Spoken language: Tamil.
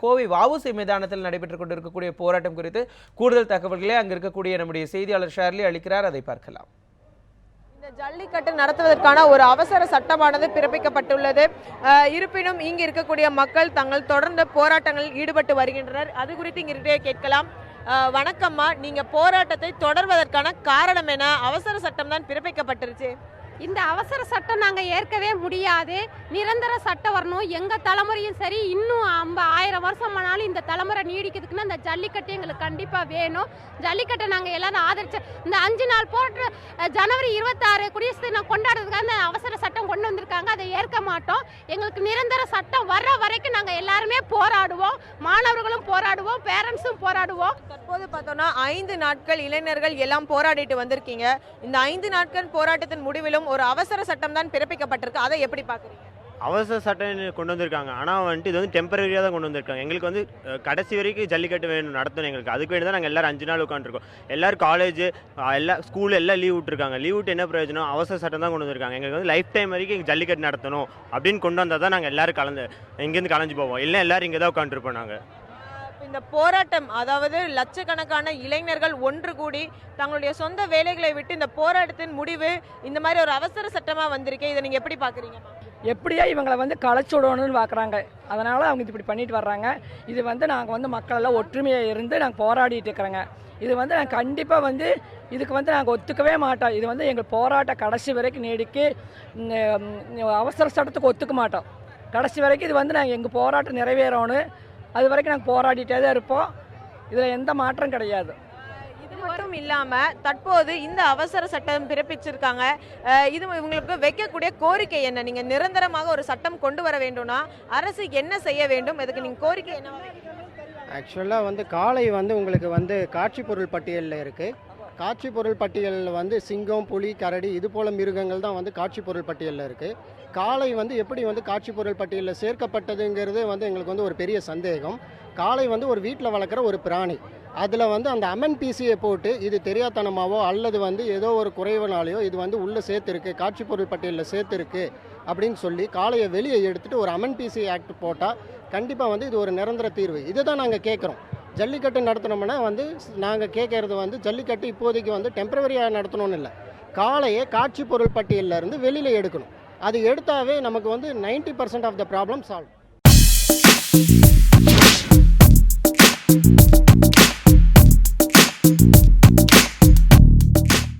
கோவை வஉசி மைதானத்தில் நடைபெற்றுக் கொண்டிருக்கக்கூடிய போராட்டம் குறித்து கூடுதல் தகவல்களை அங்கு இருக்கக்கூடிய நம்முடைய செய்தியாளர் ஷர்லி அளிக்கிறார். அதை பார்க்கலாம். இந்த ஜல்லிக்கட்டு நடத்துவதற்கான ஒரு அவசர சட்டமானது பிறப்பிக்கப்பட்டுள்ளது. இருப்பினும் இங்கு இருக்கக்கூடிய மக்கள் தங்கள் தொடர்ந்த போராட்டங்களில் ஈடுபட்டு வருகின்றனர். அது குறித்து இங்கிட்டே கேட்கலாம். வணக்கம்மா, நீங்க போராட்டத்தை தொடர்வதற்கான காரணம் என்ன? அவசர சட்டம் தான் பிறப்பிக்கப்பட்டிருச்சு. இந்த அவசர சட்டம் நாங்கள் ஏற்கவே முடியாது. நிரந்தர சட்டம் வரணும். எங்கள் தலைமுறையும் சரி, இன்னும் 1000 வருஷம் ஆனாலும் இந்த தலைமுறை நீடிக்கிறதுக்குன்னா இந்த ஜல்லிக்கட்டு எங்களுக்கு கண்டிப்பாக வேணும். ஜல்லிக்கட்டை நாங்கள் எல்லாரும் ஆதரிச்சு இந்த 5 நாள் போராட்டம் ஜனவரி 26 குடியரசு தினம் கொண்டாடுறதுக்காக இந்த அவசர சட்டம் கொண்டு வந்திருக்காங்க. அதை ஏற்க மாட்டோம். எங்களுக்கு நிரந்தர சட்டம் வர்ற வரைக்கும் நாங்கள் எல்லாருமே போராடுவோம். மாணவர்களும் போராடுவோம், பேரண்ட்ஸும் போராடுவோம். தற்போது பார்த்தோம்னா 5 நாட்கள் இளைஞர்கள் எல்லாம் போராடிட்டு வந்திருக்கீங்க. இந்த 5 நாட்கள் போராட்டத்தின் முடிவிலும் ஒரு அவசர சட்டம் தான் பிறப்பிக்கப்பட்டிருக்கு. அதை எப்படி பார்க்குறீங்க? அவசர சட்டம் கொண்டு வந்திருக்காங்க, ஆனால் வந்துட்டு இது வந்து டெம்பரரியாக தான் கொண்டு வந்திருக்காங்க. எங்களுக்கு வந்து கடைசி வரைக்கும் ஜல்லிக்கட்டு வேணும், நடத்தணும். எங்களுக்கு அதுக்கு வேண்டி தான் நாங்கள் எல்லோரும் 5 நாள் உட்காந்துருக்கோம். எல்லோரும் காலேஜ், ஸ்கூல் எல்லாம் லீவ் விட்டுருக்காங்க. லீவ் விட்டு என்ன பிரயோஜனம்? அவசர சட்டம் தான் கொண்டு வந்திருக்காங்க. எங்களுக்கு வந்து லைஃப் டைம் வரைக்கும் எங்கள் ஜல்லிக்கட்டு நடத்தணும் அப்படின்னு கொண்டு வந்தால் தான் நாங்கள் எல்லோரும் இங்கேருந்து கலைஞ்சு போவோம். இல்லை எல்லோரும் இங்கே தான் உட்காந்துருப்போம். நாங்கள் இந்த போராட்டம், அதாவது லட்சக்கணக்கான இளைஞர்கள் ஒன்று கூடி தங்களுடைய சொந்த வேலைகளை விட்டு இந்த போராட்டத்தின் முடிவு இந்த மாதிரி ஒரு அவசர சட்டமாக வந்திருக்கே, இதை நீங்கள் எப்படி பார்க்குறீங்க? எப்படியா இவங்களை வந்து களைச்சி விடணும்னு பார்க்குறாங்க. அதனால் அவங்க இப்படி பண்ணிட்டு வர்றாங்க. இது வந்து நாங்கள் வந்து மக்களெல்லாம் ஒற்றுமையாக இருந்து நாங்கள் போராடிட்டு இருக்கிறோங்க. இது வந்து நாங்கள் கண்டிப்பாக வந்து இதுக்கு வந்து நாங்கள் ஒத்துக்கவே மாட்டோம். இது வந்து எங்கள் போராட்டம் கடைசி வரைக்கும் நீடிக்கு அவசர சட்டத்துக்கு ஒத்துக்க மாட்டோம். கடைசி வரைக்கும் இது வந்து நாங்கள் எங்கள் போராட்டம் நிறைவேறணும். அது வரைக்கும் நாங்கள் போராடிட்டே தான் இருப்போம். இதில் எந்த மாற்றம் கிடையாது. இது மட்டும் இல்லாமல் தற்போது இந்த அவசர சட்டம் பிறப்பிச்சிருக்காங்க. இது இவங்களுக்கு வைக்கக்கூடிய கோரிக்கை என்ன? நீங்கள் நிரந்தரமாக ஒரு சட்டம் கொண்டு வர வேண்டும்னா அரசு என்ன செய்ய வேண்டும்? இதுக்கு நீங்கள் கோரிக்கை என்ன? ஆக்சுவலாக வந்து காளை வந்து உங்களுக்கு வந்து காட்சி பொருள் பட்டியலில் இருக்குது. காட்சி பொருள் பட்டியலில் வந்து சிங்கம், புலி, கரடி இது போல் மிருகங்கள் தான் வந்து காட்சி பொருள் பட்டியலில் இருக்குது. காளை வந்து எப்படி வந்து காட்சி பொருள் பட்டியலில் சேர்க்கப்பட்டதுங்கிறது வந்து எங்களுக்கு வந்து ஒரு பெரிய சந்தேகம். காளை வந்து ஒரு வீட்டில் வளர்க்குற ஒரு பிராணி. அதில் வந்து அந்த அமன்பிசியை போட்டு இது தெரியாதனமாவோ அல்லது வந்து ஏதோ ஒரு குறைவுனாலேயோ இது வந்து உள்ளே சேர்த்துருக்கு, காட்சி பொருள் பட்டியலில் சேர்த்துருக்கு அப்படின்னு சொல்லி காளையை வெளியே எடுத்துகிட்டு ஒரு அமன்பிசி ஆக்ட் போட்டால் கண்டிப்பாக வந்து இது ஒரு நிரந்தர தீர்வு. இதை தான் நாங்கள் கேட்குறோம். ஜல்லிக்கட்டு நடத்தணும்னா வந்து நாங்கள் கேட்குறது வந்து ஜல்லிக்கட்டு இப்போதைக்கு வந்து டெம்பரவரியாக நடத்தணும்னு இல்லை, காளையை காட்சி பொருள் பட்டியலில் இருந்து வெளியில் எடுக்கணும். அது எடுத்தாவே நமக்கு வந்து 90% ஆஃப் த ப்ராப்ளம் சால்வ்.